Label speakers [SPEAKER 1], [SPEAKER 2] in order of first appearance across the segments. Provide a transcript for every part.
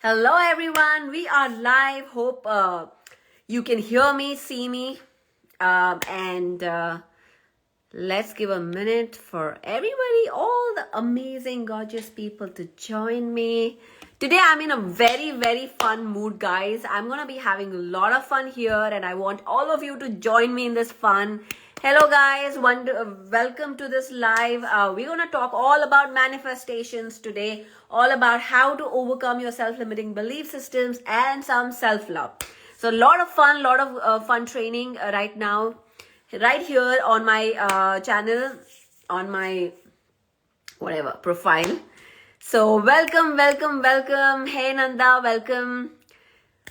[SPEAKER 1] Hello everyone, we are live. Hope you can hear me, see me, and let's give a minute for everybody, all the amazing, gorgeous people to join me. Today I'm in a very fun mood, guys. I'm gonna be having a lot of fun here, and I want all of you to join me in this fun. Hello guys, welcome to this live. We're gonna talk all about manifestations today, all about how to overcome your self-limiting belief systems and some self-love. So a lot of fun training right now, right here on my channel, on my whatever profile. So welcome. Hey Nanda, welcome.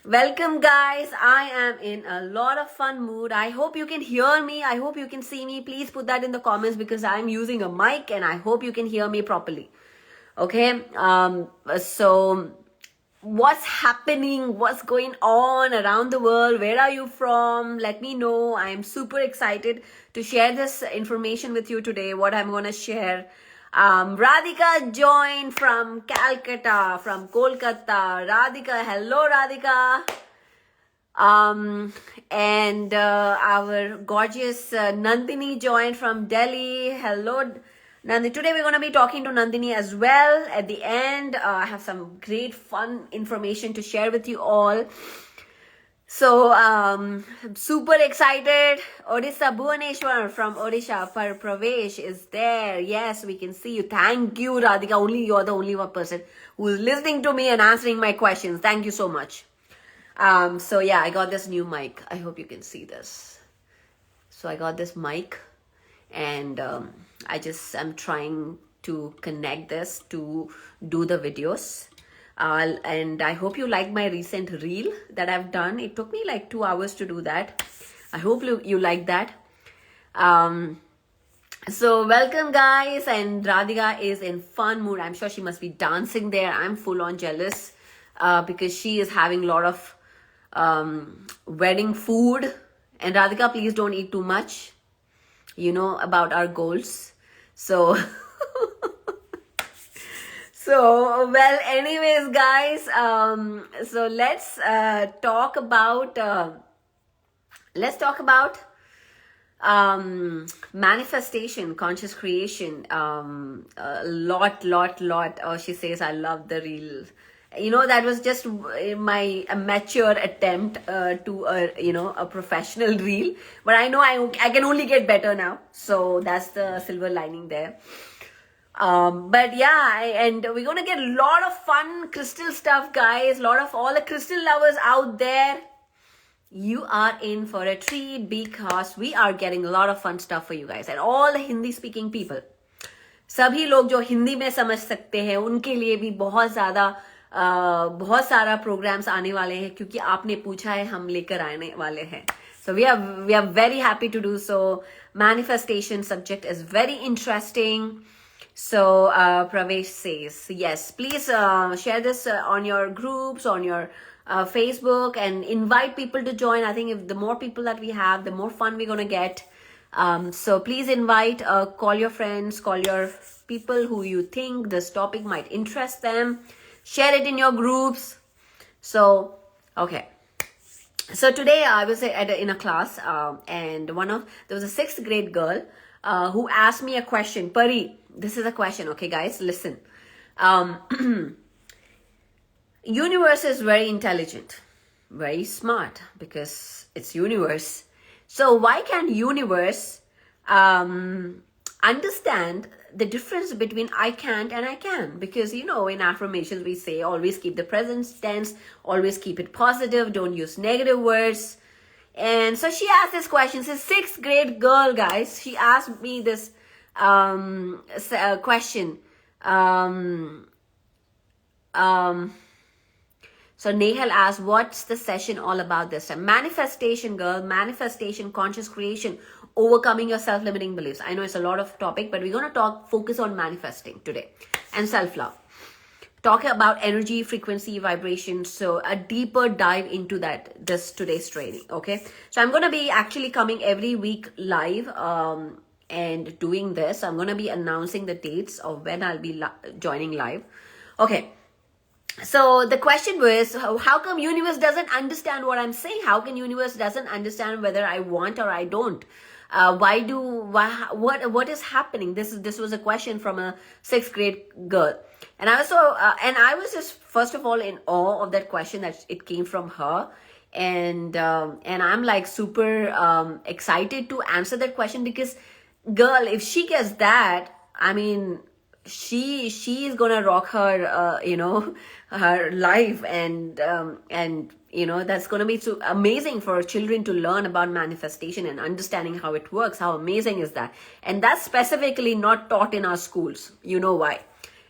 [SPEAKER 1] Welcome guys. I am in a lot of fun mood. I hope you can hear me. I hope you can see me. Please put that in the comments because I'm using a mic and I hope you can hear me properly. Okay. So what's happening? What's going on around the world? Where are you from? Let me know. I'm super excited to share this information with you today. What I'm going to share. Radhika joined from Calcutta, from Kolkata. Radhika, hello Radhika. And our gorgeous Nandini joined from Delhi. Hello Nandini. Today we're going to be talking to Nandini as well. At the end, I have some great fun information to share with you all. So, I'm super excited. Odisha Bhuvaneshwar from Odisha for Pravesh is there. Yes, we can see you. Thank you, Radhika. You're the only one person who is listening to me and answering my questions. Thank you so much. So yeah, I got this new mic. I hope you can see this. So I got this mic and I'm trying to connect this to do the videos. And I hope you like my recent reel that I've done. It took me like 2 hours to do that. I hope you like that. So welcome guys, and Radhika is in fun mood. I'm sure she must be dancing there. I'm full on jealous because she is having a lot of wedding food. And Radhika, please don't eat too much. You know about our goals. So So, well, anyways, guys, so let's talk about manifestation, conscious creation. A lot. Oh, she says, I love the reel. You know, that was just my amateur attempt to a professional reel. But I know I can only get better now. So that's the silver lining there. But yeah, and we're gonna get a lot of fun crystal stuff, guys. A lot of all the crystal lovers out there. You are in for a treat because we are getting a lot of fun stuff for you guys, and all the Hindi speaking people. सभी लोग जो हिंदी में समझ सकते हैं उनके लिए भी बहुत सारा programs आने वाले हैं क्योंकि आपने पूछा है, हम लेकर आने वाले हैं. So we are very happy to do so. Manifestation subject is very interesting. So Pravesh says, yes, please share this on your groups, on your Facebook, and invite people to join. I think if the more people that we have, the more fun we're going to get. So please invite, call your friends, call your people who you think this topic might interest them. Share it in your groups. So, okay. So today I was in a class and there was a 6th grade girl who asked me a question. Pari, this is a question, okay guys, listen. Universe is very intelligent, very smart because it's universe. So why can't universe understand the difference between I can't and I can? Because in affirmations we say always keep the present tense, always keep it positive, don't use negative words. And so she asked this question. It's a 6th grade girl, guys. She asked me this question. So Nehal asked, what's the session all about this time? Manifestation, girl. Manifestation, conscious creation, overcoming your self-limiting beliefs. I know it's a lot of topic, but we're going to focus on manifesting today and self-love. Talk about energy, frequency, vibration. So a deeper dive into today's training. Okay. So I'm going to be actually coming every week live and doing this. I'm going to be announcing the dates of when I'll be joining live. Okay. So the question was, how come universe doesn't understand what I'm saying? How can universe doesn't understand whether I want or I don't? What is happening? This was a question from a sixth grade girl, and I was just first of all in awe of that question that it came from her, and I'm like super excited to answer that question, because girl, if she gets that, I mean, she is gonna rock her her life, and that's gonna be so amazing for children to learn about manifestation and understanding how it works. How amazing is that? And that's specifically not taught in our schools. You know why?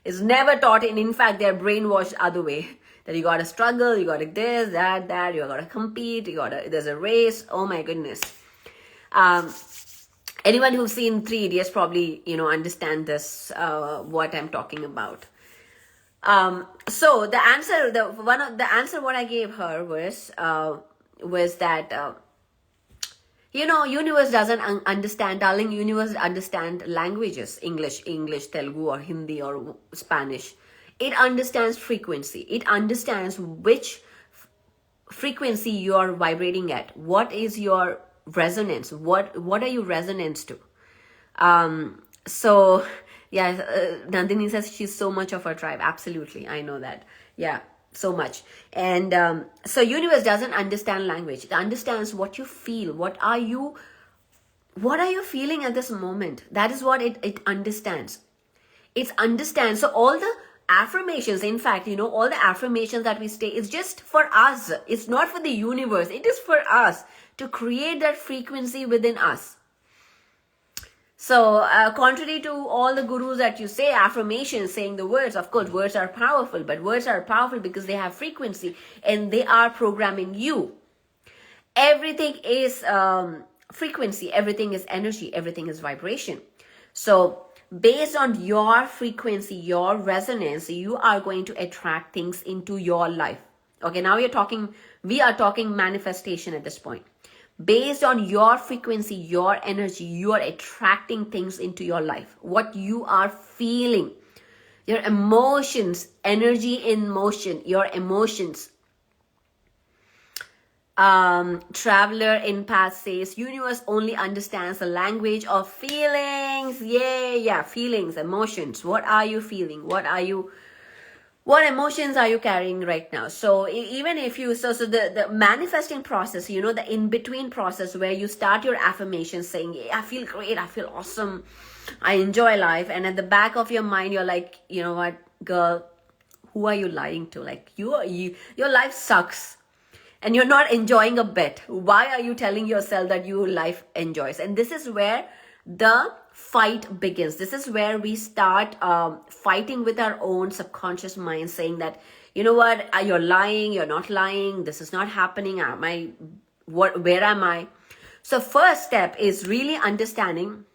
[SPEAKER 1] It's never taught. In fact, they're brainwashed other way, that you gotta struggle, you gotta this, that, you gotta compete, there's a race. Oh my goodness. Anyone who's seen Three Idiots probably understand this, what I'm talking about. So the answer what I gave her was that universe doesn't understand, darling. Universe understand languages, English, Telugu, or Hindi, or Spanish. It understands frequency. It understands which frequency you are vibrating at. What is your resonance? What are you resonance to? So yeah, Nandini says she's so much of her tribe. Absolutely, I know that. Yeah, so much. And so universe doesn't understand language. It understands what you feel. What are you feeling at this moment? That is what it understands. It understands. So all the affirmations, in fact, all the affirmations that we say, it's just for us. It's not for the universe. It is for us to create that frequency within us. So contrary to all the gurus that you say, affirmations, saying the words, of course, words are powerful, but words are powerful because they have frequency and they are programming you. Everything is frequency, everything is energy, everything is vibration. So based on your frequency, your resonance, you are going to attract things into your life. Okay, now we are talking manifestation at this point. Based on your frequency, your energy, you are attracting things into your life. What you are feeling, your emotions, energy in motion, your emotions. Traveler in past says, universe only understands the language of feelings. Yeah, feelings, emotions. What are you feeling? What emotions are you carrying right now? So even if you, so the manifesting process, the in-between process where you start your affirmations saying, yeah, I feel great, I feel awesome, I enjoy life. And at the back of your mind, you're like, you know what, girl, who are you lying to? Like your life sucks and you're not enjoying a bit. Why are you telling yourself that your life enjoys? And this is where the fight begins. This is where we start fighting with our own subconscious mind, saying that, you know what, you're lying, you're not lying, this is not happening, where am I? So first step is really understanding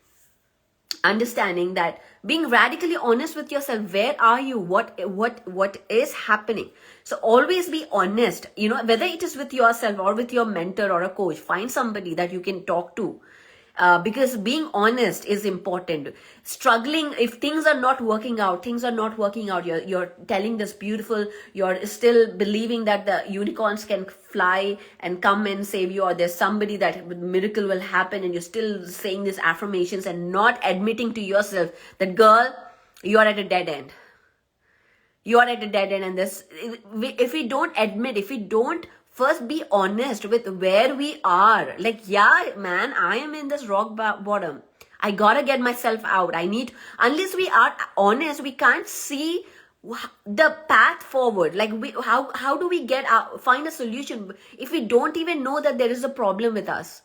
[SPEAKER 1] that, being radically honest with yourself. Where are you? What is happening? So always be honest, whether it is with yourself or with your mentor or a coach. Find somebody that you can talk to. Because being honest is important. Struggling, if things are not working out, you're telling this beautiful, you're still believing that the unicorns can fly and come and save you, or there's somebody that miracle will happen, and you're still saying these affirmations and not admitting to yourself that, girl, you're at a dead end. And if we don't admit, if we don't first be honest with where we are, like, yeah, man, I am in this rock bottom. I gotta get myself out. Unless we are honest, we can't see the path forward. Like, how do we get out, find a solution if we don't even know that there is a problem with us?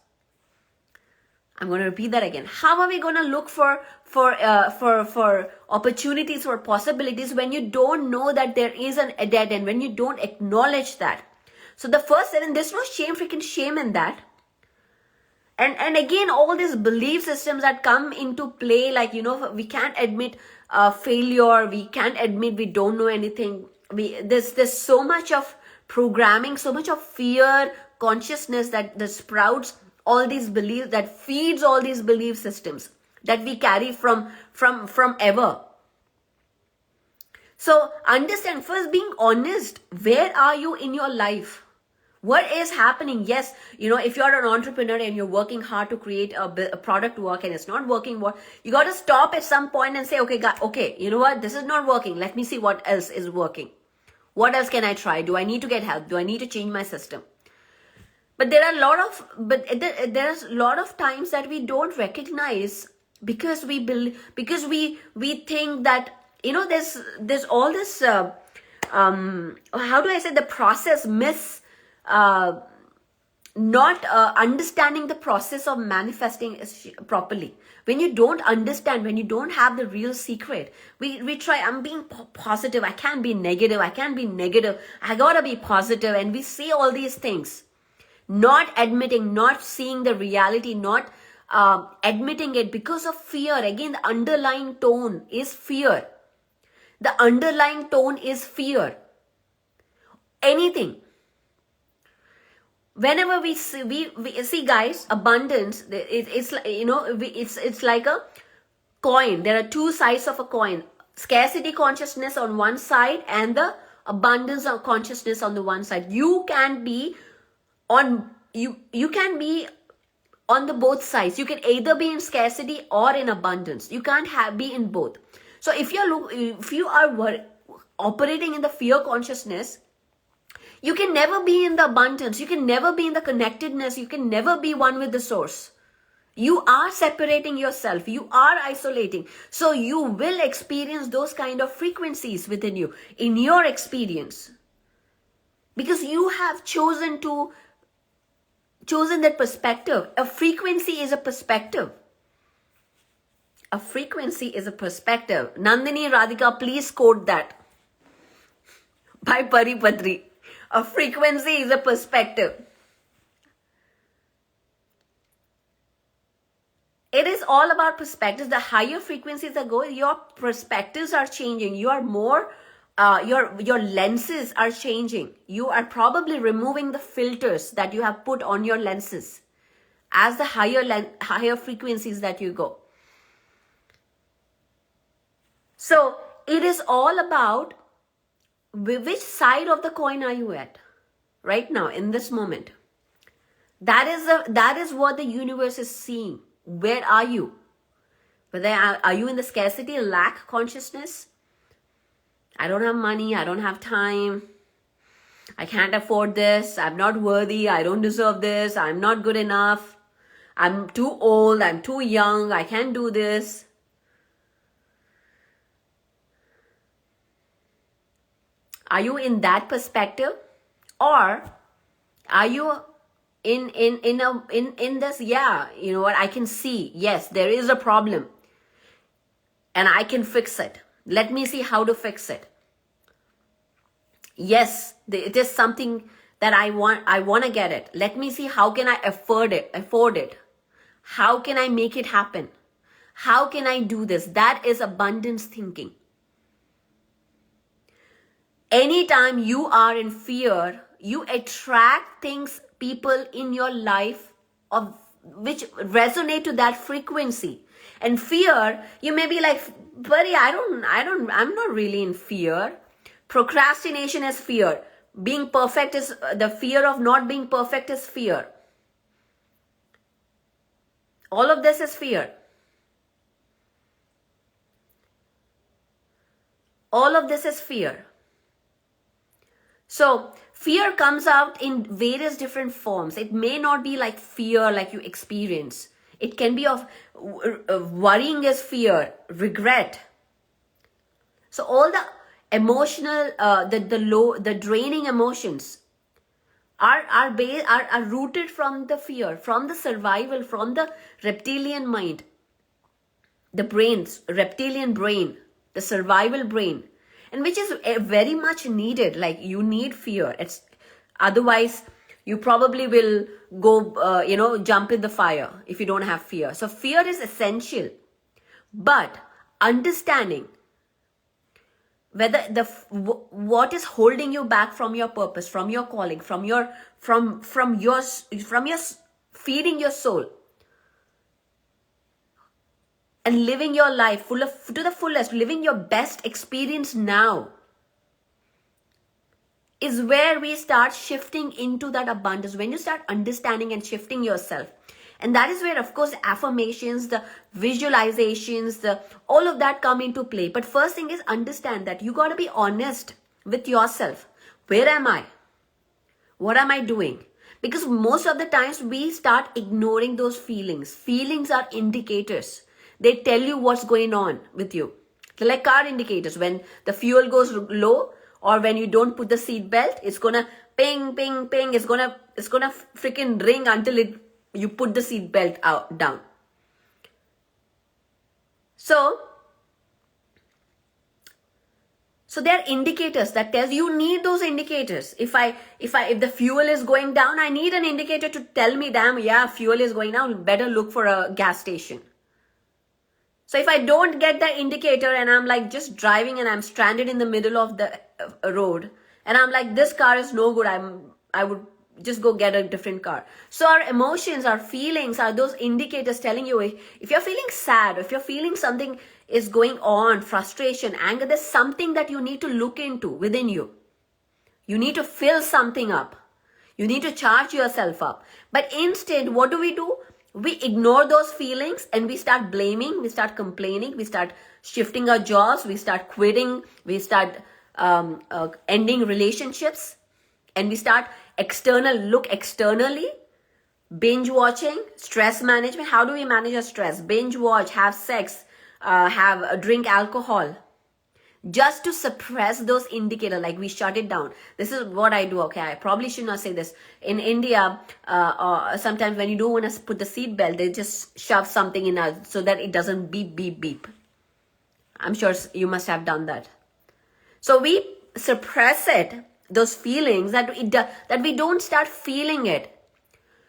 [SPEAKER 1] I'm going to repeat that again. How are we going to look for opportunities, for possibilities, when you don't know that there is a dead end, when you don't acknowledge that? So the first step, and there's no freaking shame in that. And again, all these belief systems that come into play, like, we can't admit failure, we can't admit we don't know anything. There's so much of programming, so much of fear, consciousness that sprouts all these beliefs, that feeds all these belief systems that we carry from ever. So understand, first being honest, where are you in your life? What is happening? Yes, if you're an entrepreneur and you're working hard to create a product work and it's not working, you got to stop at some point and say, okay, you know what? This is not working. Let me see what else is working. What else can I try? Do I need to get help? Do I need to change my system? But there's a lot of times that we don't recognize because we think that, there's all this, how do I say, the process not understanding the process of manifesting properly. When you don't understand, when you don't have the real secret, we try, I'm being positive, I can't be negative, I gotta be positive, and we say all these things, not admitting, not seeing the reality, not admitting it because of fear. Again, the underlying tone is fear. The underlying tone is fear. Anything. Whenever we see guys, abundance, it's like a coin. There are two sides of a coin. Scarcity consciousness on one side and the abundance of consciousness on the one side. You can be on the both sides. You can either be in scarcity or in abundance. You can't be in both. So if you are operating in the fear consciousness, you can never be in the abundance. You can never be in the connectedness. You can never be one with the source. You are separating yourself. You are isolating. So you will experience those kind of frequencies within you in your experience. Because you have chosen that perspective. A frequency is a perspective. A frequency is a perspective. Nandini Radhika, please quote that. By Paripadri. A frequency is a perspective. It is all about perspectives. The higher frequencies that go, your perspectives are changing. You are more, your lenses are changing. You are probably removing the filters that you have put on your lenses as the higher frequencies that you go. So it is all about which side of the coin are you at right now in this moment. That is what the universe is seeing. Where are you? Are you in the scarcity, lack consciousness? I don't have money, I don't have time, I can't afford this, I'm not worthy, I don't deserve this, I'm not good enough, I'm too old, I'm too young, I can't do this. Are you in that perspective? Or are you in this, you know what, I can see, yes, there is a problem and I can fix it. Let me see how to fix it. Yes, it is something that I want to get it. Let me see how can I afford it. How can I make it happen? How can I do this? That is abundance thinking. Anytime you are in fear, you attract things, people in your life of which resonate to that frequency. And fear, you may be like, buddy, I'm not really in fear. Procrastination is fear. Being perfect is the fear of not being perfect is fear. All of this is fear. All of this is fear. So fear comes out in various different forms. It may not be like fear like you experience. It can be of worrying is fear, regret. So all the emotional, the draining emotions are rooted from the fear, from the survival, from the reptilian mind, the reptilian brain, the survival brain. And which is very much needed. Like you need fear. Otherwise you probably will go, jump in the fire if you don't have fear. So fear is essential. But understanding whether what is holding you back from your purpose, from your calling, from your feeding your soul. and living your life to the fullest, living your best experience now, is where we start shifting into that abundance. When you start understanding and shifting yourself. And that is where, of course, affirmations, the visualizations, all of that come into play. But first thing is understand that you got to be honest with yourself. Where am I? What am I doing? Because most of the times we start ignoring those feelings. Feelings are indicators. They tell you what's going on with you. They're like car indicators. When the fuel goes low, or when you don't put the seat belt, it's gonna ping, ping, ping. It's gonna freaking ring until you put the seat belt down. So there are indicators that tells you need those indicators. If the fuel is going down, I need an indicator to tell me, damn, yeah, fuel is going down. Better look for a gas station. So if I don't get the indicator and I'm like just driving and I'm stranded in the middle of the road and I'm like, this car is no good, I would just go get a different car. So our emotions, our feelings are those indicators telling you if you're feeling sad, if you're feeling something is going on, frustration, anger, there's something that you need to look into within you. You need to fill something up. You need to charge yourself up. But instead, what do? We ignore those feelings and we start blaming, we start complaining, we start shifting our jobs, we start quitting, we start ending relationships, and we start look externally, binge watching, stress management. How do we manage our stress? Binge watch, have sex, drink alcohol, just to suppress those indicators. Like we shut it down. This is what I do. Okay, I probably should not say this. In India, sometimes when you don't want to put the seat belt, they just shove something in us so that it doesn't beep, beep, beep. I'm sure you must have done that. So we suppress it, those feelings, that we don't start feeling it.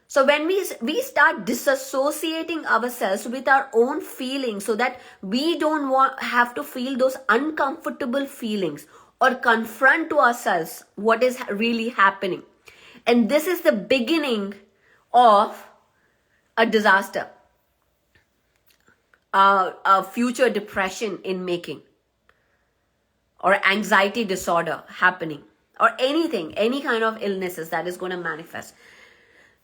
[SPEAKER 1] So when we start disassociating ourselves with our own feelings so that we don't have to feel those uncomfortable feelings or confront to ourselves what is really happening. And this is the beginning of a disaster, a future depression in making, or anxiety disorder happening, or anything, any kind of illnesses that is going to manifest.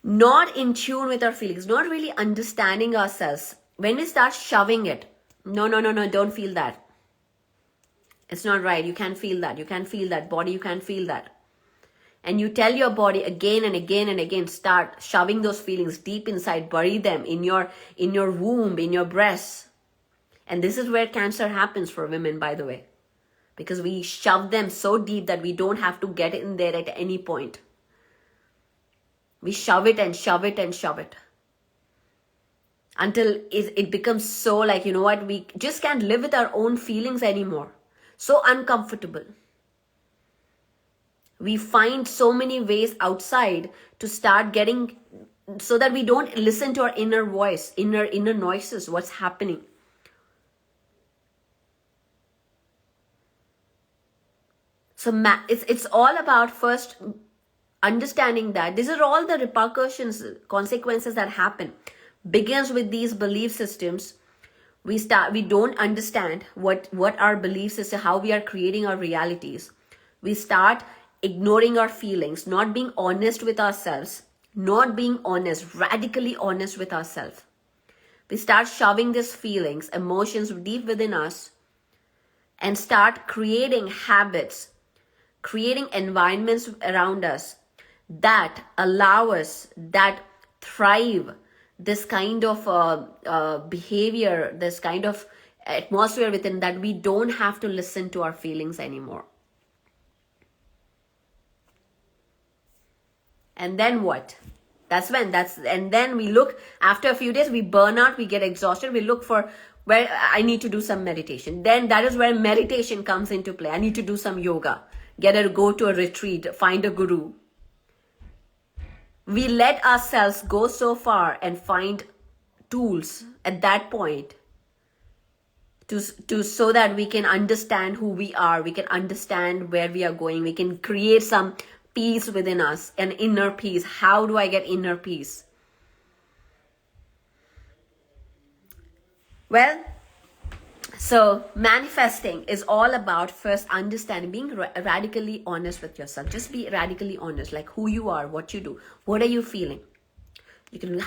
[SPEAKER 1] Not in tune with our feelings, not really understanding ourselves. When we start shoving it, no, don't feel that. It's not right. You can't feel that. You can't feel that. Body, you can't feel that. And you tell your body again and again and again, start shoving those feelings deep inside, bury them in your womb, in your breasts. And this is where cancer happens for women, by the way. Because we shove them so deep that we don't have to get in there at any point. We shove it and shove it and shove it until it becomes so like, you know what, we just can't live with our own feelings anymore. So uncomfortable. We find so many ways outside to start getting, so that we don't listen to our inner voice, inner noises, what's happening. So it's all about first understanding that these are all the repercussions, consequences that happen. Begins with these belief systems. We don't understand what our belief system, how we are creating our realities. We start ignoring our feelings, not being honest with ourselves, not being honest, radically honest with ourselves. We start shoving these feelings, emotions deep within us, and start creating habits, creating environments around us that allow us, that thrive this kind of behavior, this kind of atmosphere within, that we don't have to listen to our feelings anymore. And then what? And then we look, after a few days, we burn out, we get exhausted, we look for where I need to do some meditation. Then that is where meditation comes into play. I need to do some yoga, go to a retreat, find a guru. We let ourselves go so far and find tools at that point to so that we can understand who we are, we can understand where we are going, we can create some peace within us, an inner peace. How do I get inner peace? Well, So manifesting is all about first understanding, being radically honest with yourself. Just be radically honest, like who you are, what you do, what are you feeling. You can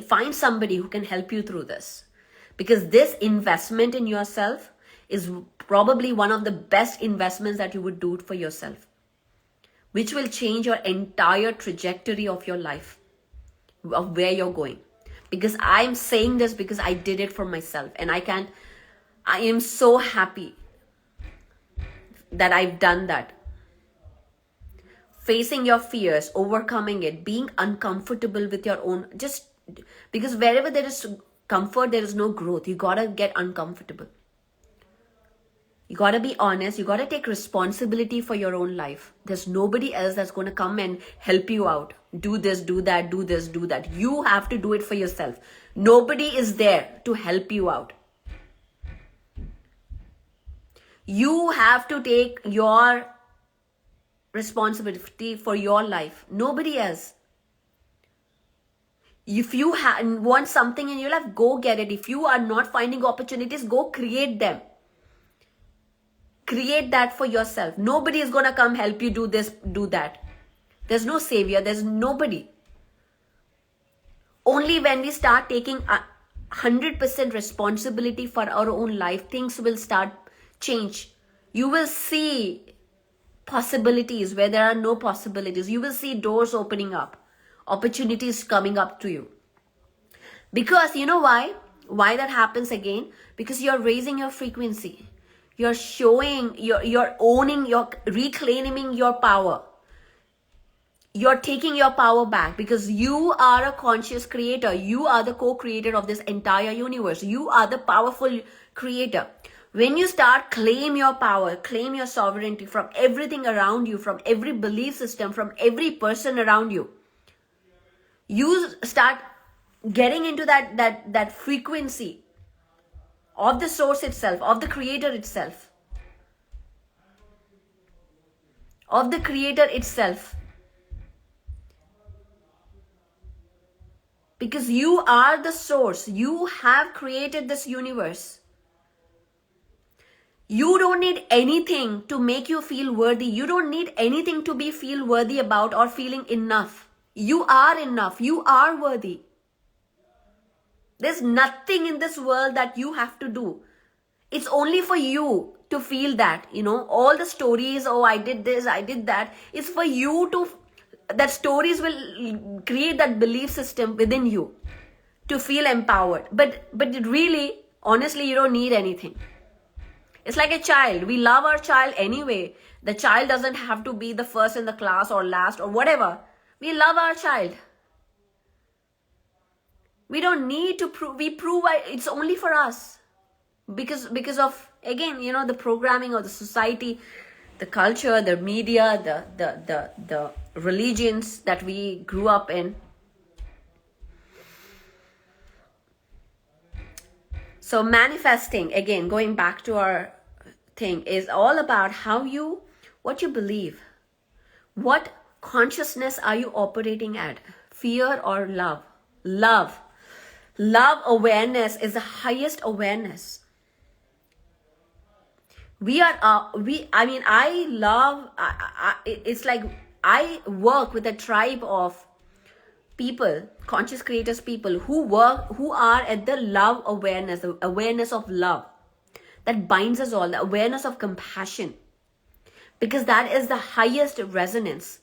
[SPEAKER 1] find somebody who can help you through this, because this investment in yourself is probably one of the best investments that you would do for yourself, which will change your entire trajectory of your life, of where you're going. Because I'm saying this because I did it for myself, and I am so happy that I've done that. Facing your fears, overcoming it, being uncomfortable with your own, just because wherever there is comfort, there is no growth. You gotta get uncomfortable. You gotta be honest. You gotta take responsibility for your own life. There's nobody else that's gonna come and help you out. Do this, do that, do this, do that. You have to do it for yourself. Nobody is there to help you out. You have to take your responsibility for your life. Nobody else. If you want something in your life, go get it. If you are not finding opportunities, go create them. Create that for yourself. Nobody is going to come help you do this, do that. There's no savior. There's nobody. Only when we start taking 100% responsibility for our own life, things will start change. You will see possibilities where there are no possibilities. You will see doors opening up, opportunities coming up to you. Because you know why that happens again? Because you're raising your frequency. You're showing, you're owning, you're reclaiming your power. You're taking your power back, because you are a conscious creator. You are the co-creator of this entire universe. You are the powerful creator. When you start claim your power, claim your sovereignty from everything around you, from every belief system, from every person around you, you start getting into that frequency of the source itself, of the creator itself, of the creator itself. Because you are the source. You have created this universe. You don't need anything to make you feel worthy. You don't need anything to feel worthy about or feeling enough. You are enough. You are worthy. There's nothing in this world that you have to do. It's only for you to feel that, all the stories, oh, I did this, I did that. It's for you that stories will create that belief system within you to feel empowered. But really, honestly, you don't need anything. It's like a child. We love our child anyway. The child doesn't have to be the first in the class or last or whatever. We love our child. We don't need to prove. We prove it's only for us. Because of, again, the programming of the society, the culture, the media, the religions that we grew up in. So manifesting, again, going back to our thing, is all about what you believe. What consciousness are you operating at? Fear or love? Love. Love awareness is the highest awareness. It's like I work with a tribe of people, conscious creators people who are at the love awareness, the awareness of love that binds us all, the awareness of compassion, because that is the highest resonance.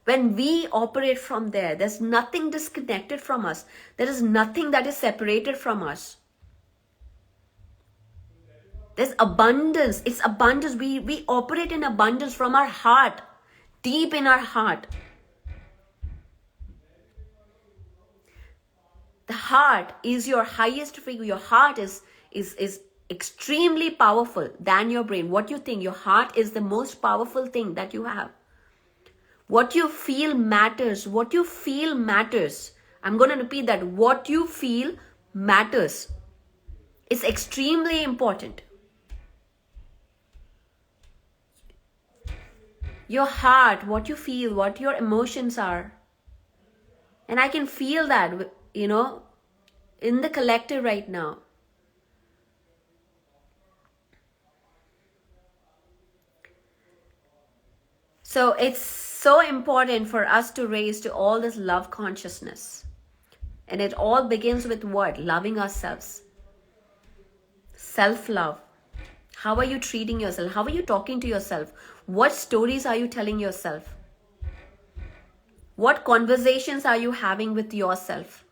[SPEAKER 1] When we operate from there, there's nothing disconnected from us. There is nothing that is separated from us. There's abundance. It's abundance. We operate in abundance from our heart, deep in our heart. The heart is your highest frequency. Your heart is extremely powerful than your brain. What you think, your heart is the most powerful thing that you have. What you feel matters. What you feel matters. I'm going to repeat that. What you feel matters. It's extremely important. Your heart, what you feel, what your emotions are. And I can feel that, in the collective right now. So it's so important for us to raise to all this love consciousness. And it all begins with what? Loving ourselves. Self-love. How are you treating yourself? How are you talking to yourself? What stories are you telling yourself? What conversations are you having with yourself?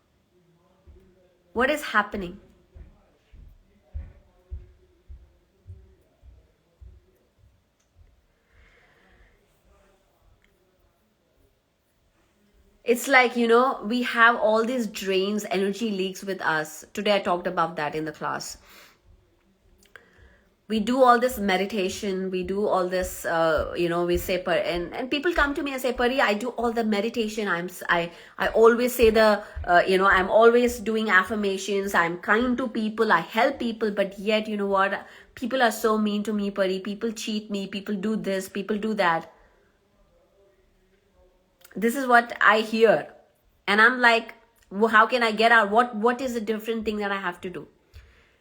[SPEAKER 1] What is happening? It's like, we have all these drains, energy leaks with us. Today I talked about that in the class. We do all this meditation, we do all this, we say, and people come to me and say, Pari, I do all the meditation. I always say I'm always doing affirmations. I'm kind to people. I help people. But yet, you know what? People are so mean to me, Pari. People cheat me. People do this. People do that. This is what I hear. And I'm like, well, how can I get out? What is the different thing that I have to do?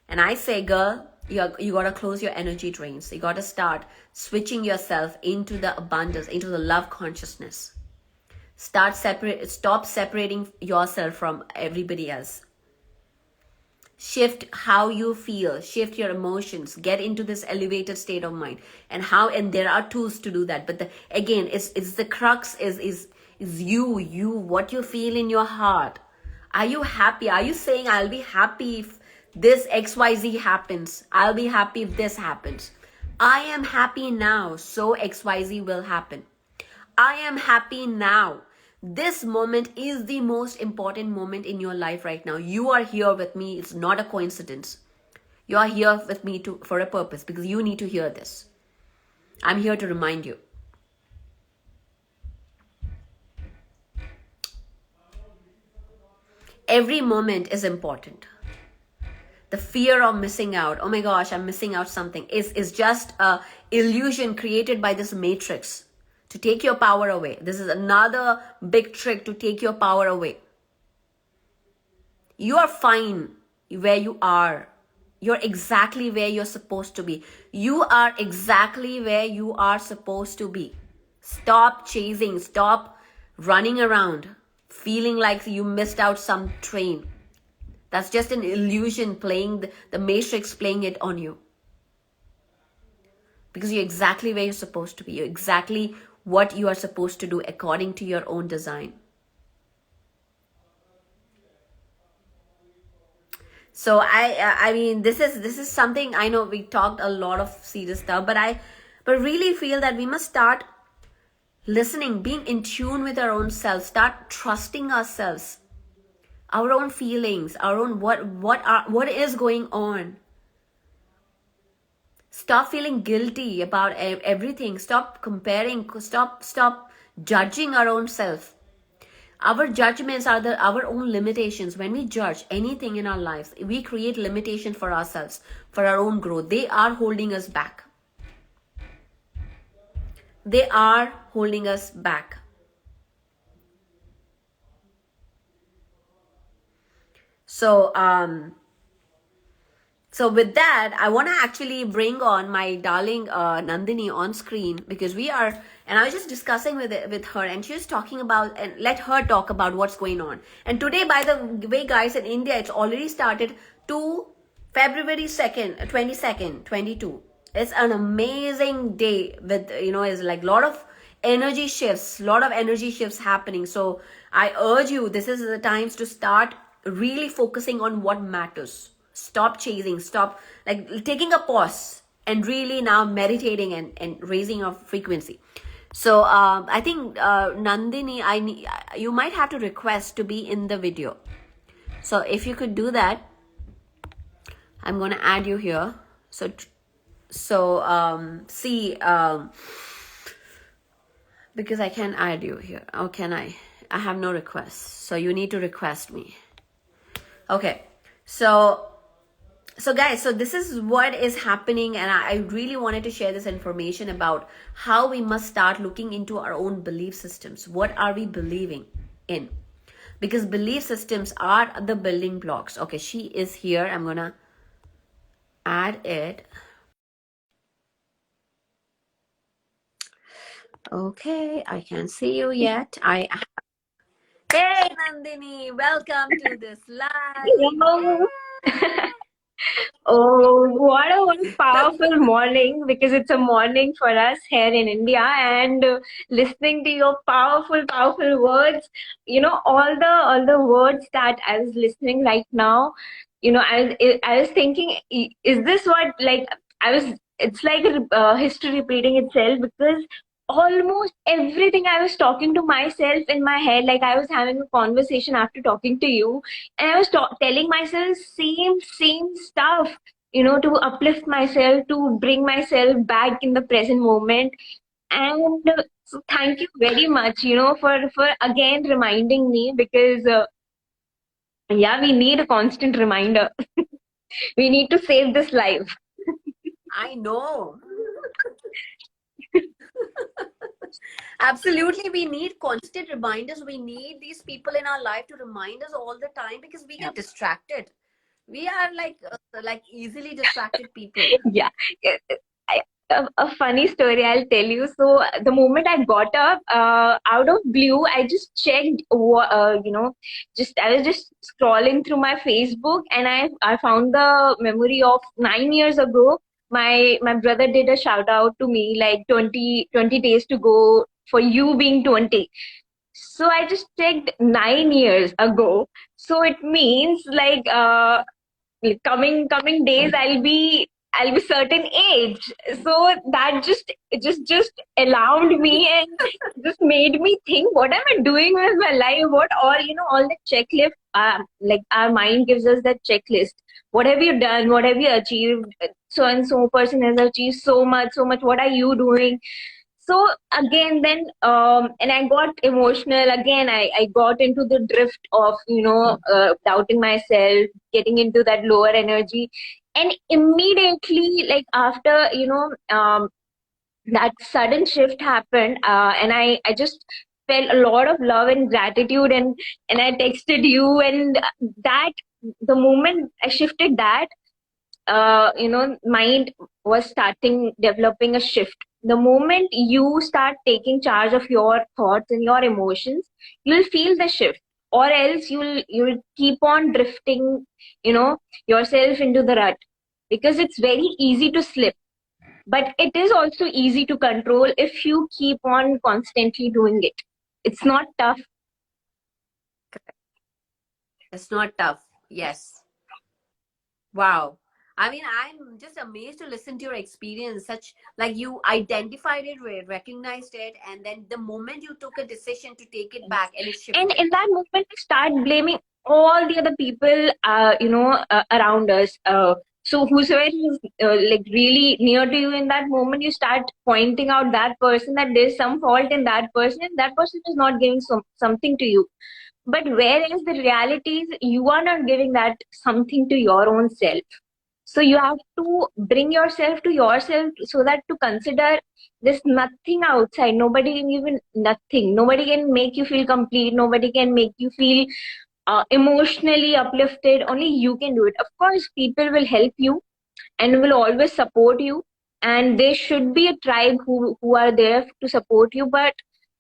[SPEAKER 1] And I say, girl, you got to close your energy drains. You got to start switching yourself into the abundance, into the love consciousness. Stop separating yourself from everybody else. Shift how you feel, shift your emotions, get into this elevated state of mind. And there are tools to do that. But again, it's the crux is you, what you feel in your heart. Are you happy? Are you saying, I'll be happy if this XYZ happens? I'll be happy if this happens. I am happy now, so XYZ will happen. I am happy now. This moment is the most important moment in your life right now. You are here with me. It's not a coincidence. You are here with me for a purpose, because you need to hear this. I'm here to remind you. Every moment is important. The fear of missing out, oh my gosh, I'm missing out something, is just a illusion created by this matrix to take your power away. This is another big trick to take your power away. You are fine where you are. You're exactly where you're supposed to be. You are exactly where you are supposed to be. Stop chasing, stop running around, feeling like you missed out some train. That's just an illusion playing, the matrix playing it on you. Because you're exactly where you're supposed to be. You're exactly what you are supposed to do according to your own design. So I mean, this is something, I know we talked a lot of serious stuff, but really feel that we must start listening, being in tune with our own selves, start trusting ourselves, our own feelings, our own what is going on. Stop feeling guilty about everything. Stop comparing. Stop judging our own self. Our judgments are our own limitations. When we judge anything in our lives, we create limitation for ourselves, for our own growth. They are holding us back. They are holding us back. So with that, I want to actually bring on my darling Nandini on screen, because and I was just discussing with her, and she was talking about, and let her talk about what's going on. And today, by the way, guys, in India, it's already started to February 2nd, 22nd, 22. It's an amazing day with, it's like a lot of energy shifts happening. So I urge you, this is the times to start really focusing on what matters. Stop chasing, stop like taking a pause and really now meditating and raising your frequency. So I think Nandini, you might have to request to be in the video. So if you could do that, I'm going to add you here. So because I can add you here. Oh, can I? I have no requests. So you need to request me. Okay. So guys, so this is what is happening, and I really wanted to share this information about how we must start looking into our own belief systems. What are we believing in? Because belief systems are the building blocks. Okay, she is here. I'm going to add it. Okay, I can't see you yet. Hey Nandini, welcome to this live.
[SPEAKER 2] Hello. Oh, what a powerful morning, because it's a morning for us here in India, and listening to your powerful words, all the words that I was listening right now, I was thinking, is this what, like, I was it's like history repeating itself, because almost everything I was talking to myself in my head, like I was having a conversation after talking to you, and I was telling myself same stuff, to uplift myself, to bring myself back in the present moment. And so thank you very much, for again reminding me, because yeah, we need a constant reminder. We need to save this life.
[SPEAKER 1] I know. Absolutely, we need constant reminders. We need these people in our life to remind us all the time because we get distracted. We are like easily distracted people.
[SPEAKER 2] Yeah. I, a funny story I'll tell you. So the moment I got up, out of blue, I just checked, just I was just scrolling through my Facebook, and I found the memory of 9 years ago. My brother did a shout out to me, like 20 days to go for you being 20. So I just checked 9 years ago. So it means, like, coming days I'll be certain age. So that just allowed me, and just made me think, what am I doing with my life? What all the checklist, like our mind gives us that checklist. What have you done? What have you achieved? So and so person has achieved so much. What are you doing? So again, then, and I got emotional again. I got into the drift of, doubting myself, getting into that lower energy. And immediately, like, after, that sudden shift happened, and I just felt a lot of love and gratitude, and I texted you. And that, the moment I shifted that, mind was starting developing a shift. The moment you start taking charge of your thoughts and your emotions, you'll feel the shift, or else you'll keep on drifting, yourself into the rut, because it's very easy to slip, but it is also easy to control if you keep on constantly doing it. It's not tough.
[SPEAKER 1] It's not tough. Yes. Wow. I mean, I'm just amazed to listen to your experience. Such like you identified it, recognized it, and then the moment you took a decision to take it back and it
[SPEAKER 2] And
[SPEAKER 1] shifted.
[SPEAKER 2] in that moment, we start blaming all the other people, around us. So whosoever is, like, really near to you in that moment, you start pointing out that person, that there's some fault in that person, and that person is not giving something to you. But whereas the reality is, you are not giving that something to your own self. So you have to bring yourself to yourself, so that to consider, there's nothing outside. Nobody can even nothing. Nobody can make you feel complete. Nobody can make you feel emotionally uplifted. Only you can do it. Of course, people will help you and will always support you. And there should be a tribe who are there to support you. But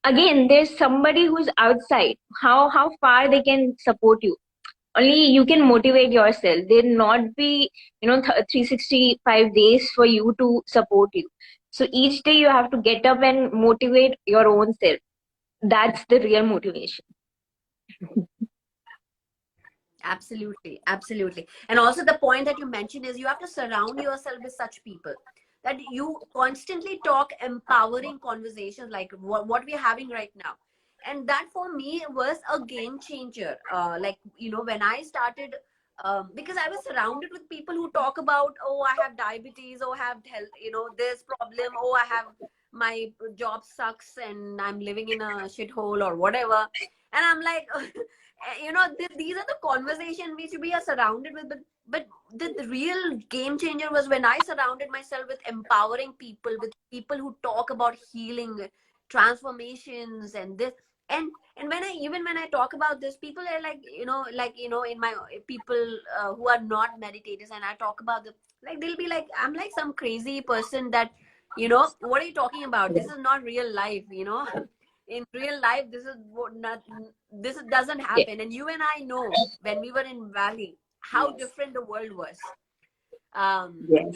[SPEAKER 2] again, there's somebody who's outside. How far they can support you? Only you can motivate yourself. There'll not be, 365 days for you to support you. So each day you have to get up and motivate your own self. That's the real motivation.
[SPEAKER 1] Absolutely, absolutely. And also the point that you mentioned is you have to surround yourself with such people that you constantly talk empowering conversations like what we're having right now. And that for me was a game changer. Like, when I started, because I was surrounded with people who talk about, oh, I have diabetes, oh, I have health, this problem, oh, I have my job sucks and I'm living in a shithole or whatever. And I'm like, these are the conversation which we are surrounded with, but the real game changer was when I surrounded myself with empowering people, with people who talk about healing, transformations, and this. And when I talk about this, people are like, in my people who are not meditators, and I talk about the, like, they'll be like, I'm like some crazy person that what are you talking about? This is not real life, in real life, this doesn't
[SPEAKER 2] Yes,
[SPEAKER 1] happen. And you and I know, when we were in Valley, how different the world was.
[SPEAKER 2] yes.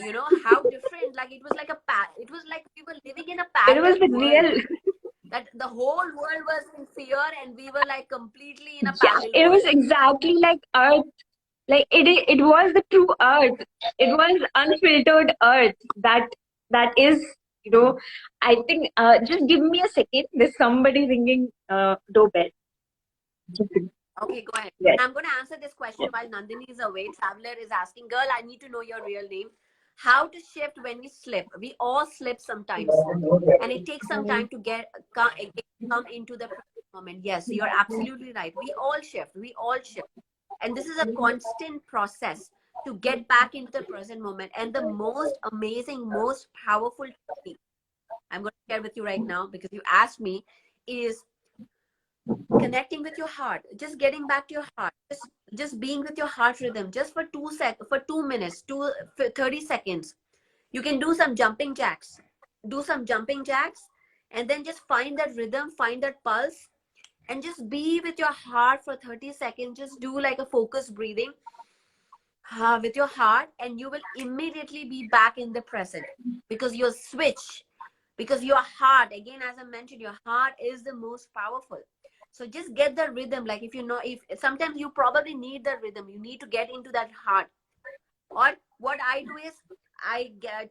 [SPEAKER 1] How different, like it was like it was like we were living in a
[SPEAKER 2] It was
[SPEAKER 1] parallel
[SPEAKER 2] the
[SPEAKER 1] world,
[SPEAKER 2] real.
[SPEAKER 1] that the whole world was in fear and we were like completely in a
[SPEAKER 2] Yeah,
[SPEAKER 1] parallel
[SPEAKER 2] it was
[SPEAKER 1] world.
[SPEAKER 2] exactly like Earth. Like it was the true Earth. It was unfiltered Earth. That is, you know. I think. Just give me a second. There's somebody ringing doorbell.
[SPEAKER 1] Okay, go ahead.
[SPEAKER 2] Yes.
[SPEAKER 1] I'm going to answer this question while Nandini is away. Traveler is asking, girl, I need to know your real name. How to shift when we slip? We all slip sometimes, and it takes some time to come into the present moment. Yes, you're absolutely right. We all shift. We all shift, and this is a constant process to get back into the present moment. And the most amazing, most powerful technique I'm going to share with you right now, because you asked me, is connecting with your heart, just getting back to your heart, just being with your heart rhythm, just for 2 minutes, for 30 seconds. You can do some jumping jacks, do some jumping jacks, and then just find that rhythm, find that pulse, and just be with your heart for 30 seconds. Just do like a focused breathing, with your heart, and you will immediately be back in the present, because your switch, because your heart, again, as I mentioned, your heart is the most powerful. So just get the rhythm. Like, if sometimes you probably need the rhythm, you need to get into that heart. Or what I do is,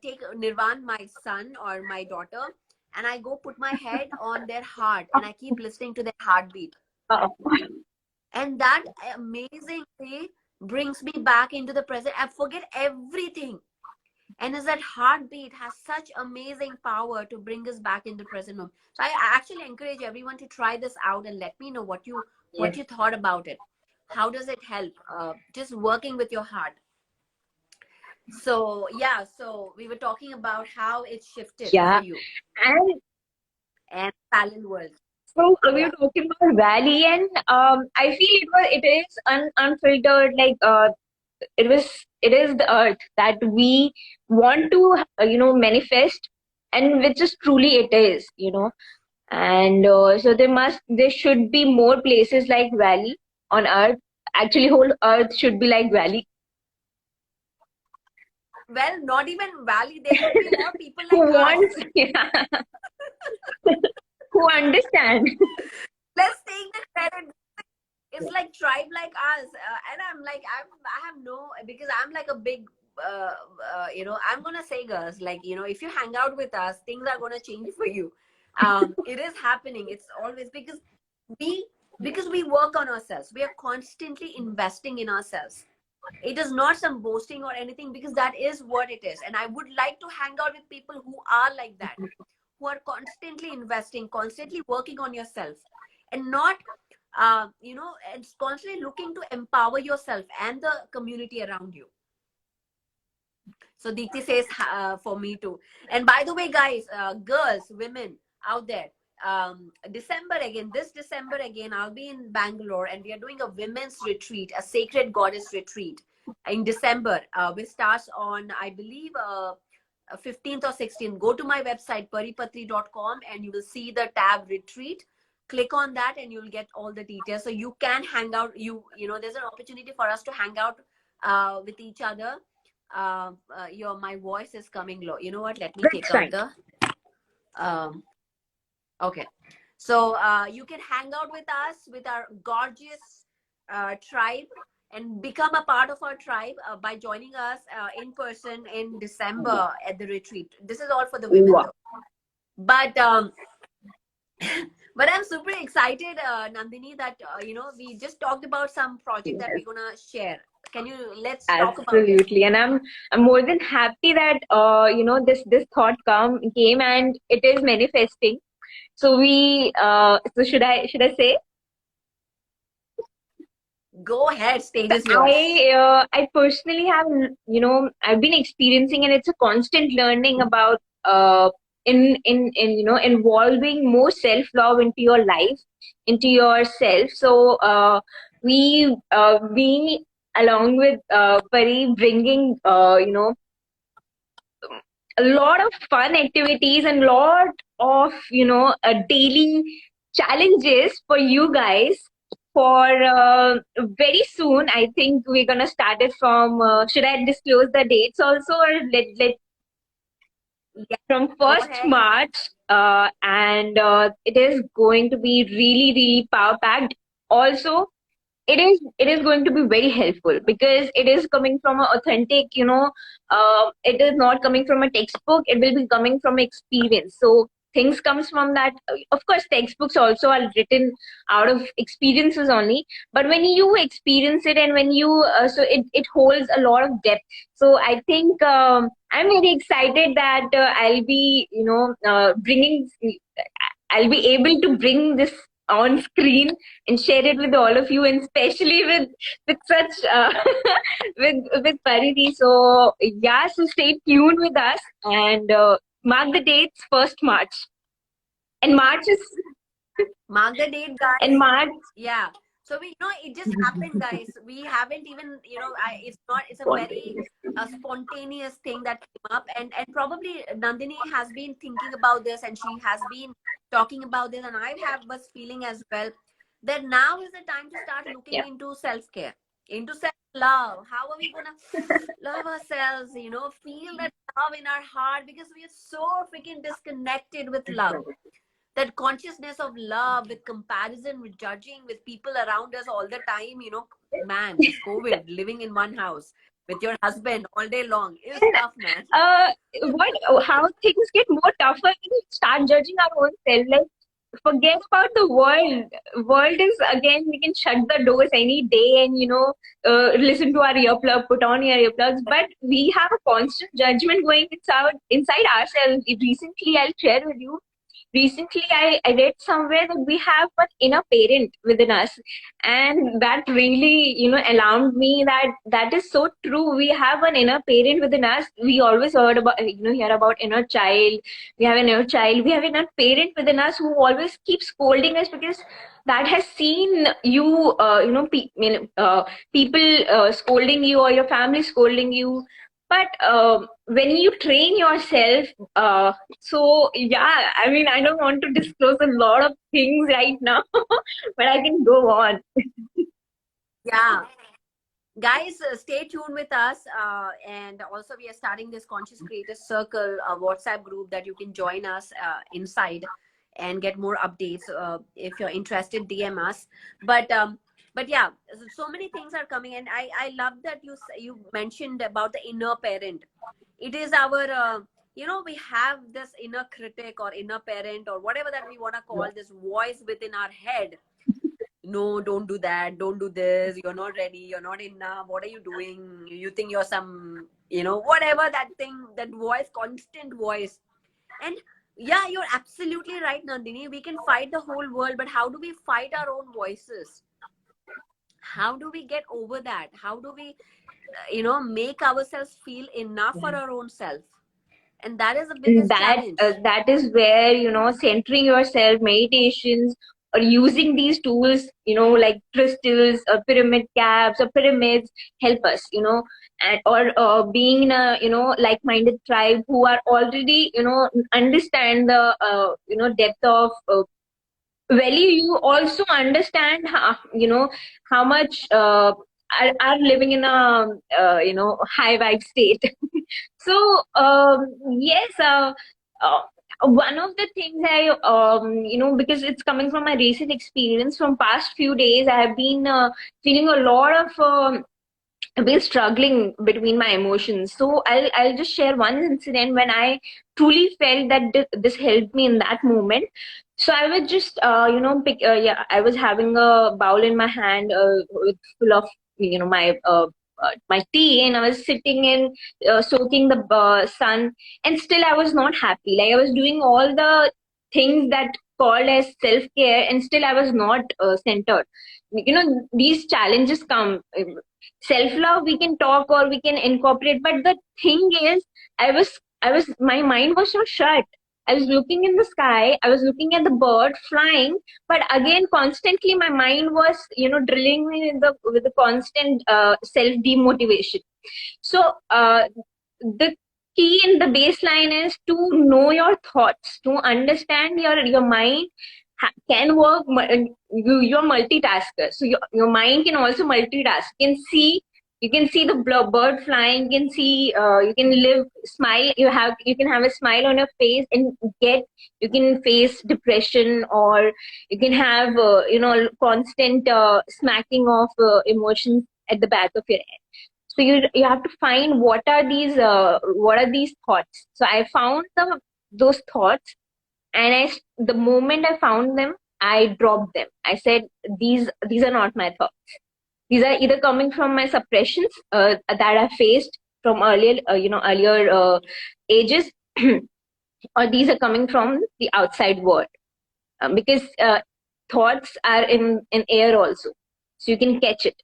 [SPEAKER 1] take Nirvan, my son or my daughter, and I go put my head on their heart and I keep listening to their heartbeat.
[SPEAKER 2] Uh,
[SPEAKER 1] And that amazingly brings me back into the present. I forget everything. And is that heartbeat has such amazing power to bring us back in the present moment. So I actually encourage everyone to try this out and let me know what
[SPEAKER 2] yes.
[SPEAKER 1] you thought about it. How does it help? Just working with your heart. So yeah, so we were talking about how it shifted for
[SPEAKER 2] Yeah.
[SPEAKER 1] you
[SPEAKER 2] And
[SPEAKER 1] and parallel world.
[SPEAKER 2] so we were
[SPEAKER 1] Yeah.
[SPEAKER 2] talking about Valley, and I feel it is unfiltered. Like it is the Earth that we want to manifest, and which is truly it is. And so there should be more places like Valley on Earth. Actually, whole Earth should be like Valley.
[SPEAKER 1] Well, not even Valley. There should be more people
[SPEAKER 2] Who
[SPEAKER 1] like us.
[SPEAKER 2] wants? Yeah, who understand?
[SPEAKER 1] Let's take the credit. It's like tribe like us, and I'm like, I have no, because I'm like a big, I'm gonna say, girls, like, if you hang out with us, things are gonna change for you. It is happening. It's always we because we work on ourselves. We are constantly investing in ourselves. It is not some boasting or anything, because that is what it is. And I would like to hang out with people who are like that, who are constantly investing, constantly working on yourself, and not, it's constantly looking to empower yourself and the community around you. So Deepthi says, for me too. And by the way, guys, girls, women out there, this December again, I'll be in Bangalore, and we are doing a women's retreat, a sacred goddess retreat in December, which starts on, I believe, 15th or 16th. Go to my website, paripatri.com, and you will see the tab retreat. Click on that and you'll get all the details. So you can hang out. There's an opportunity for us to hang out with each other. My voice is coming low. You know what? Let me
[SPEAKER 2] That's
[SPEAKER 1] take out
[SPEAKER 2] fine.
[SPEAKER 1] the. Um, okay. So you can hang out with us, with our gorgeous tribe, and become a part of our tribe by joining us in person in December at the retreat. This is all for the women
[SPEAKER 2] Wow.
[SPEAKER 1] though. But but I'm super excited, Nandini, that we just talked about some project that we're gonna share. Let's talk about it.
[SPEAKER 2] Absolutely, and I'm more than happy that this thought came and it is manifesting. So should I say
[SPEAKER 1] Go ahead, stage
[SPEAKER 2] so
[SPEAKER 1] is yours.
[SPEAKER 2] I personally have I've been experiencing, and it's a constant learning about in involving more self love into your life, into yourself. So we along with Pari bringing a lot of fun activities and lot of daily challenges for you guys for very soon. I think we're gonna start it from. Should I disclose the dates also, or let
[SPEAKER 1] Yeah,
[SPEAKER 2] from
[SPEAKER 1] go
[SPEAKER 2] 1st
[SPEAKER 1] ahead.
[SPEAKER 2] March, and it is going to be really, really power packed. Also, it is going to be very helpful because it is coming from an authentic, it is not coming from a textbook. It will be coming from experience. So things comes from that. Of course, textbooks also are written out of experiences only, but when you experience it and when you so it holds a lot of depth. So I think I'm very excited that I'll be bringing, I'll be able to bring this on screen and share it with all of you, and especially with such with Parity. So yeah, so stay tuned with us and mark the dates. 1st March, and March is
[SPEAKER 1] Mark the date,
[SPEAKER 2] and
[SPEAKER 1] guys.
[SPEAKER 2] March.
[SPEAKER 1] Yeah. So we, it just happened, guys. We haven't even, it's not, it's a very spontaneous thing that came up. And probably Nandini has been thinking about this, and she has been talking about this. And was feeling as well that now is the time to start looking
[SPEAKER 2] Yeah.
[SPEAKER 1] into self-care, into self-love. How are we going to love ourselves, feel that love in our heart, because we are so freaking disconnected with love, that consciousness of love, with comparison, with judging, with people around us all the time. Man, this COVID, living in one house with your husband all day long is tough, man.
[SPEAKER 2] uh what How things get more tougher when we start judging our own self. Like, forget about the world is, again, we can shut the doors any day and listen to our earplug, put on your earplugs, but we have a constant judgment going inside ourselves. Recently, I'll share with you, recently I read somewhere that we have one inner parent within us, and that really alarmed me. That is so true. We have an inner parent within us. We always heard about, hear about inner child. We have an inner child, we have an inner parent within us who always keeps scolding us because that has seen you, people scolding you, or your family scolding you. But when you train yourself, so yeah, I mean, I don't want to disclose a lot of things right now, but I can go on.
[SPEAKER 1] Yeah. Guys, stay tuned with us. And also, we are starting this Conscious Creators Circle WhatsApp group that you can join us inside and get more updates. If you're interested, DM us. But yeah, so many things are coming, and I love that you mentioned about the inner parent. It is our we have this inner critic or inner parent or whatever that we want to call, this voice within our head. No, don't do that, don't do this, you're not ready, you're not enough, what are you doing, you think you're some, whatever that thing, that voice, constant voice. And yeah, you're absolutely right, Nandini, we can fight the whole world, but how do we fight our own voices? How do we get over that? How do we make ourselves feel enough for our own self? And that is the biggest challenge.
[SPEAKER 2] That is where centering yourself, meditations, or using these tools, like crystals or pyramid caps or pyramids, help us, and or being in a like-minded tribe who are already understand the depth of value. You also understand how much are living in a high vibe state. So yes, uh, one of the things I because it's coming from my recent experience from past few days, I have been feeling a lot of I've been struggling between my emotions. So I'll just share one incident when I truly felt that this helped me in that moment. So I was just pick yeah, I was having a bowl in my hand with full of my tea, and I was sitting in soaking the sun, and still I was not happy. Like, I was doing all the things that called as self care, and still I was not centered. These challenges come. Self love we can talk or we can incorporate, but the thing is, I was my mind was so shut. I was looking in the sky, I was looking at the bird flying, but again constantly my mind was drilling me with the constant self demotivation. So the key in the baseline is to know your thoughts, to understand your mind can work. You're multitasker, so your mind can also multitask. You can see the bird flying. You can see, you can live, smile. You can have a smile on your face and get, you can face depression, or you can have, constant smacking of emotions at the back of your head. So you have to find what are these thoughts. So I found those thoughts, and the moment I found them, I dropped them. I said, these are not my thoughts. These are either coming from my suppressions that I faced from earlier ages, or these are coming from the outside world. Because thoughts are in air also, so you can catch it.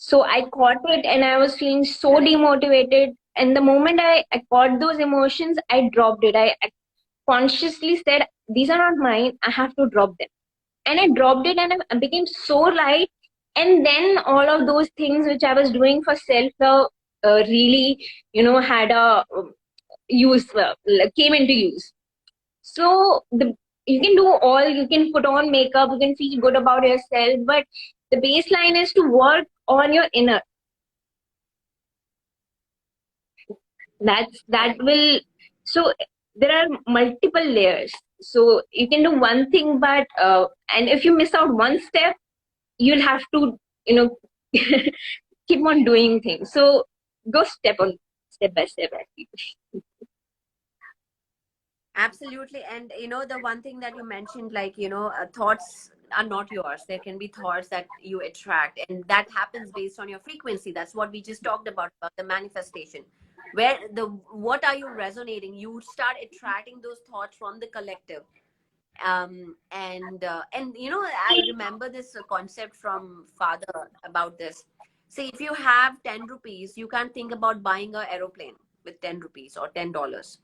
[SPEAKER 2] So I caught it, and I was feeling so
[SPEAKER 1] Correct.
[SPEAKER 2] demotivated. And the moment I caught those emotions, I dropped it. I consciously said, these are not mine. I have to drop them. And I dropped it, and I became so light. And then all of those things which I was doing for self love really, had a use, came into use. So you can do all, you can put on makeup, you can feel good about yourself, but the baseline is to work on your inner. That
[SPEAKER 1] Correct.
[SPEAKER 2] will, so there are multiple layers. So you can do one thing, but and if you miss out one step, you'll have to, you know keep on doing things. So go step by step, I feel.
[SPEAKER 1] Absolutely. And the one thing that you mentioned, like, thoughts are not yours. There can be thoughts that you attract, and that happens based on your frequency. That's what we just talked about the manifestation. Where what are you resonating? You start attracting those thoughts from the collective. And I remember this concept from father about this. See, if you have 10 rupees, you can't think about buying an aeroplane with 10 rupees or $10.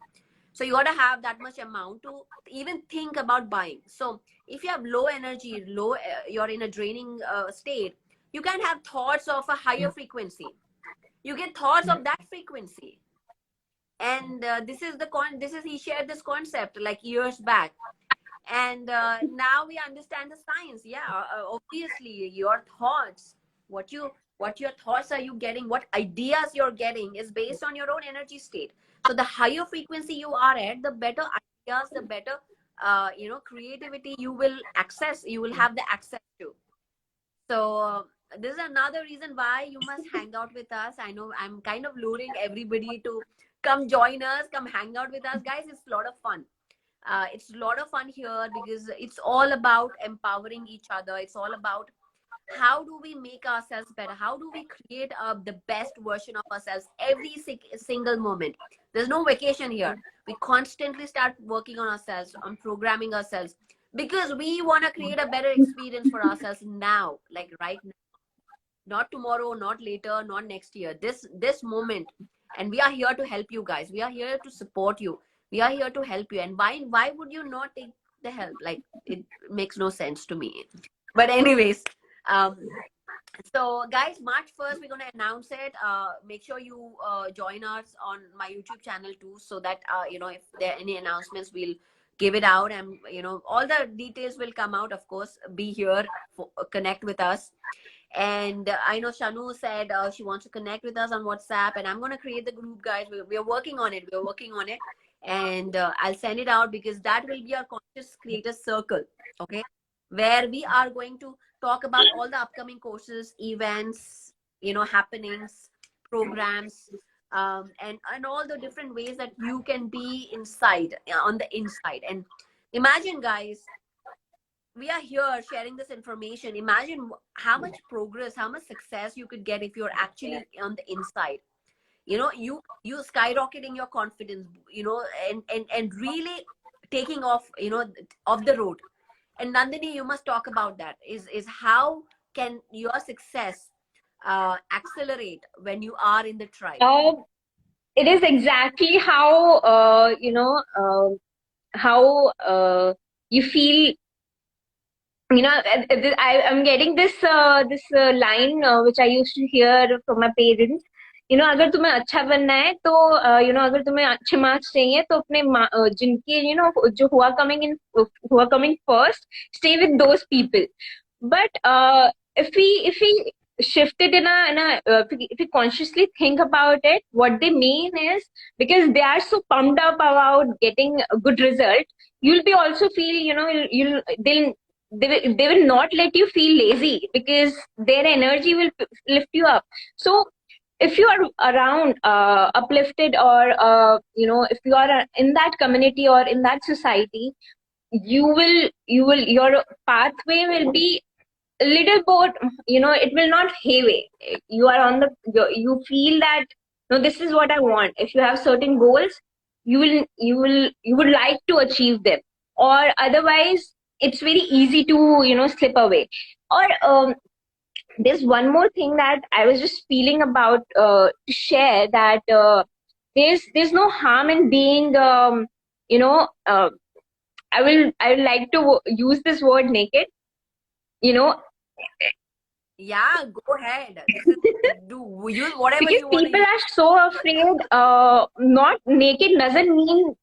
[SPEAKER 1] So you got to have that much amount to even think about buying. So if you have low energy, you're in a draining state, you can have thoughts of a higher frequency. You get thoughts of that frequency. And this is he shared this concept like years back. And now we understand the science. Yeah, obviously your thoughts, what your thoughts are you getting, what ideas you're getting is based on your own energy state. So the higher frequency you are at, the better ideas, the better creativity you will have the access to. So this is another reason why you must hang out with us. I know I'm kind of luring everybody to come join us, come hang out with us, guys. It's a lot of fun. It's a lot of fun here because it's all about empowering each other. It's all about how do we make ourselves better? How do we create the best version of ourselves every single moment? There's no vacation here. We constantly start working on ourselves, on programming ourselves, because we want to create a better experience for ourselves now, like right now, not tomorrow, not later, not next year, this moment. And we are here to help you guys. We are here to support you. We are here to help you. And why would you not take the help? Like, it makes no sense to me. But anyways, um so guys, March 1st we're going to announce it. Make sure you join us on my YouTube channel too, so that if there are any announcements, we'll give it out. And all the details will come out. Of course, be here for, connect with us. And I know Shanu said she wants to connect with us on WhatsApp, and I'm going to create the group, guys. We're working on it. We're working on it. And I'll send it out because that will be our conscious creator circle. Okay. Where we are going to talk about all the upcoming courses, events, happenings, programs, and all the different ways that you can be inside, on the inside. And imagine, guys, we are here sharing this information. Imagine how much progress, how much success you could get if you're actually on the inside. You skyrocketing your confidence, and really taking off, off the road. And Nandini, you must talk about that. Is how can your success accelerate when you are in the tribe?
[SPEAKER 2] uh, it is exactly how, how you feel. I'm getting this line which I used to hear from my parents. अगर तुम्हें अच्छा बनना है तो अगर तुम्हें अच्छे marks चाहिए तो अपने जिनके जो हुआ coming first, stay with those people. But if we shift it if we consciously think about it, what they mean is, because they are so pumped up about getting a good result, you'll be also feel, they will not let you feel lazy, because their energy will lift you up. So if you are around uplifted, or if you are in that community or in that society, your pathway will be a little bit, it will not hayway. You are on the, you feel that, no, this is what I want. If you have certain goals, you would like to achieve them, or otherwise it's very easy to slip away. Or there's one more thing that I was just feeling about to share, that there's no harm in being you know I will like to use this word naked, you know
[SPEAKER 1] Yeah, go ahead. This is, do use whatever
[SPEAKER 2] because
[SPEAKER 1] you want to
[SPEAKER 2] people
[SPEAKER 1] use.
[SPEAKER 2] are so afraid. Not naked doesn't mean,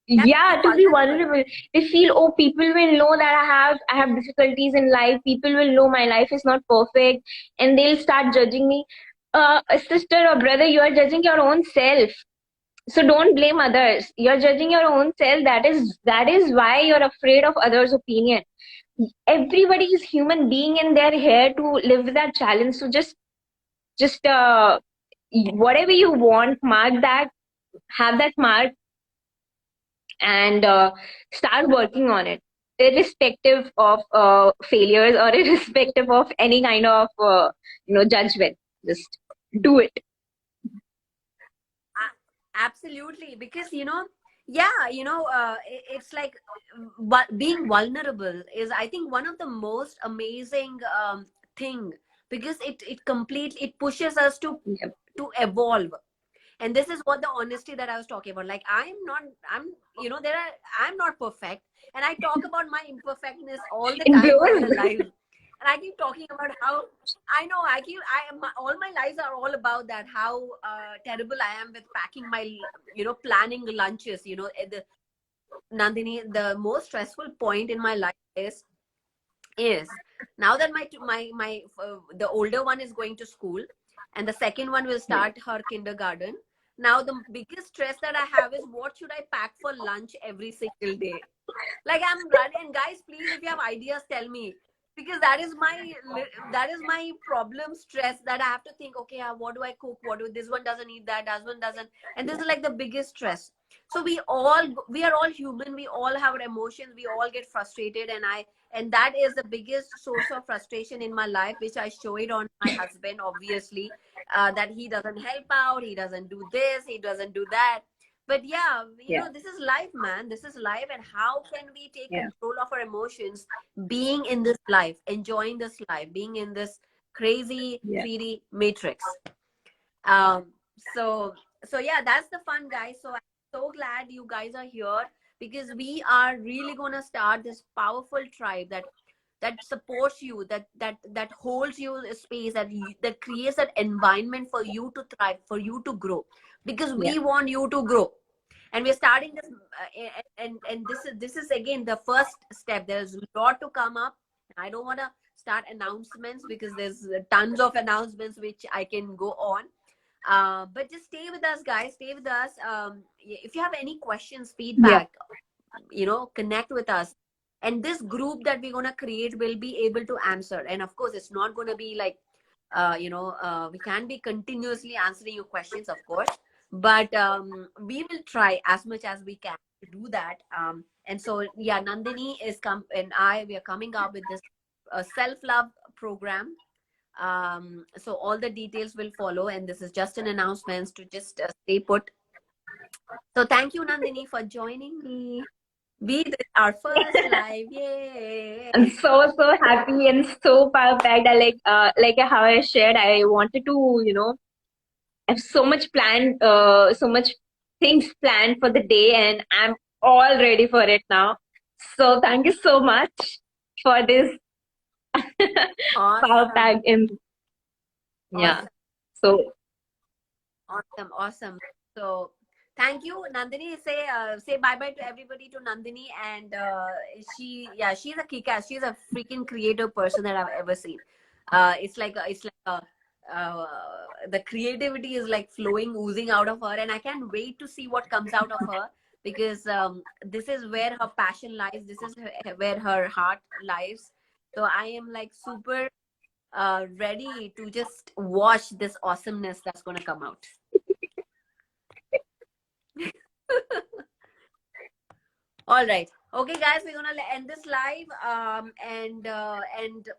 [SPEAKER 1] Yeah,
[SPEAKER 2] yeah,
[SPEAKER 1] being
[SPEAKER 2] to be
[SPEAKER 1] vulnerable.
[SPEAKER 2] vulnerable. They feel, oh, people will know that I have difficulties in life. People will know my life is not perfect, and they'll start judging me. A sister or brother, you are judging your own self. So don't blame others. You're judging your own self. That is why you're afraid of others' opinion. Everybody is human being, and they're here to live with that challenge. So just whatever you want, mark that, have that mark, and start working on it, irrespective of failures, or irrespective of any kind of judgment. Just do it.
[SPEAKER 1] Absolutely, because yeah, it's like, being vulnerable is, I think, one of the most amazing thing, because it completely, it pushes us
[SPEAKER 2] Yep.
[SPEAKER 1] to evolve. And this is what the honesty that I was talking about. Like, I'm there are I'm not perfect, and I talk about my imperfectness all the
[SPEAKER 2] It
[SPEAKER 1] time on
[SPEAKER 2] blows.
[SPEAKER 1] the live. And I keep talking about how, I know, all my lives are all about that, how terrible I am with packing my, planning lunches. The Nandini, the most stressful point in my life is now that my the older one is going to school, and the second one will start her kindergarten. Now the biggest stress that I have is, what should I pack for lunch every single day? Like, I'm running. And guys, please, if you have ideas, tell me, because that is my problem, stress, that I have to think, okay, what do I cook, this one doesn't eat that, that one doesn't. And this is like the biggest stress. So we are all human, we all have our emotions, we all get frustrated. And that is the biggest source of frustration in my life, which I show it on my husband, obviously. That he doesn't help out, he doesn't do this, he doesn't do that. But yeah,
[SPEAKER 2] Yeah.
[SPEAKER 1] this is life, man. This is life. And how can we take
[SPEAKER 2] Yeah.
[SPEAKER 1] control of our emotions, being in this life, enjoying this life, being in this crazy
[SPEAKER 2] Yeah.
[SPEAKER 1] 3D matrix? So yeah, that's the fun, guys. So I'm so glad you guys are here, because we are really gonna start this powerful tribe that supports you, that holds you in a space, that creates that environment for you to thrive, for you to grow, because
[SPEAKER 2] Yeah.
[SPEAKER 1] we want you to grow. And we're starting this, and this is again the first step. There's a lot to come up. I don't want to start announcements, because there's tons of announcements which I can go on. But just stay with us, guys, stay with us. If you have any questions,
[SPEAKER 2] Yeah.
[SPEAKER 1] feedback, connect with us. And this group that we're going to create will be able to answer. And of course, it's not going to be like, we can be continuously answering your questions, of course. But we will try as much as we can to do that. And so, yeah, Nandini and we are coming up with this self-love program. So all the details will follow, and this is just an announcement to just stay put. So thank you, Nandini, for joining me. We did our first live. Yay!
[SPEAKER 2] I'm so happy and so power packed. I like how I shared. I wanted to, I have so much planned, so much things planned for the day, and I'm all ready for it now. So thank you so much for this power
[SPEAKER 1] Awesome.
[SPEAKER 2] pack. In, yeah.
[SPEAKER 1] Awesome.
[SPEAKER 2] So
[SPEAKER 1] Awesome, awesome. So thank you, Nandini. Say bye bye to everybody, to Nandini, and she's a kick-ass. She's a freaking creative person that I've ever seen. The creativity is like flowing, oozing out of her, and I can't wait to see what comes out of her, because this is where her passion lies. This is where her heart lies. So I am like super ready to just watch this awesomeness that's gonna come out. All right. Okay, guys, we're gonna end this live. And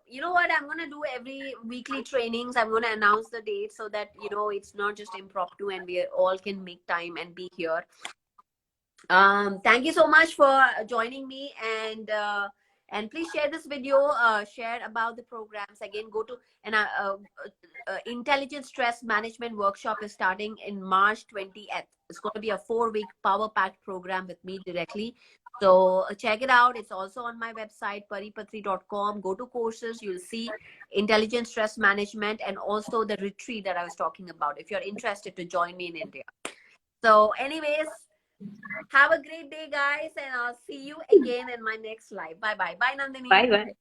[SPEAKER 1] you know what? I'm gonna do every weekly trainings. I'm gonna announce the date so that it's not just impromptu, and we all can make time and be here. Thank you so much for joining me, and please share this video, share about the programs. Again, go to and intelligent stress management workshop is starting in March 20th. It's going to be a 4-week power packed program with me directly. So check it out. It's also on my website, paripatri.com. Go to courses. You'll see intelligent stress management and also the retreat that I was talking about if you're interested to join me in India. So anyways, have a great day, guys, and I'll see you again in my next live. Bye bye. Bye, Nandini.
[SPEAKER 2] Bye bye.